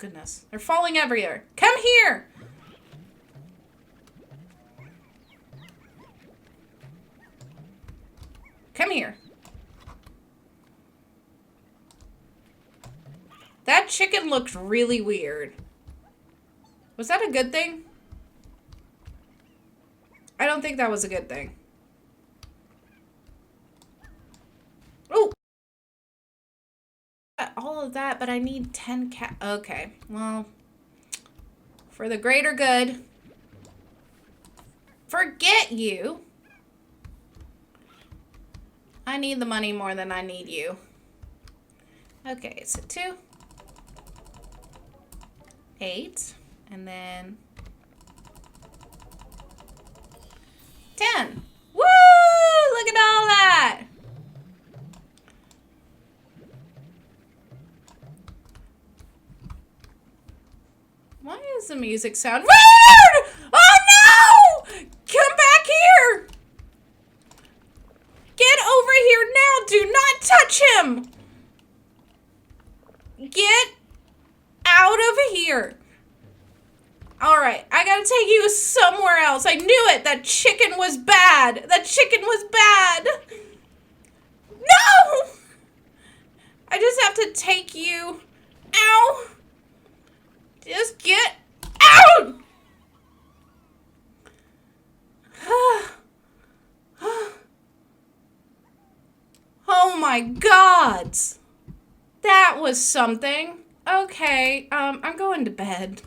goodness. They're falling everywhere. Come here! Come here. That chicken looked really weird. Was that a good thing? I don't think that was a good thing. Oh! All of that, but I need 10 cat. Okay, well, for the greater good. Forget you. I need the money more than I need you. Okay, so 2, 8, and then 10. Woo! Look at all that. Why is the music sound weird? Oh no! Come back here! Get over here now! Do not touch him! Get out of here! Alright, I gotta take you somewhere else. I knew it! That chicken was bad! That chicken was bad! No! I just have to take you. Ow! Just get out! Oh my God! That was something. Okay, I'm going to bed.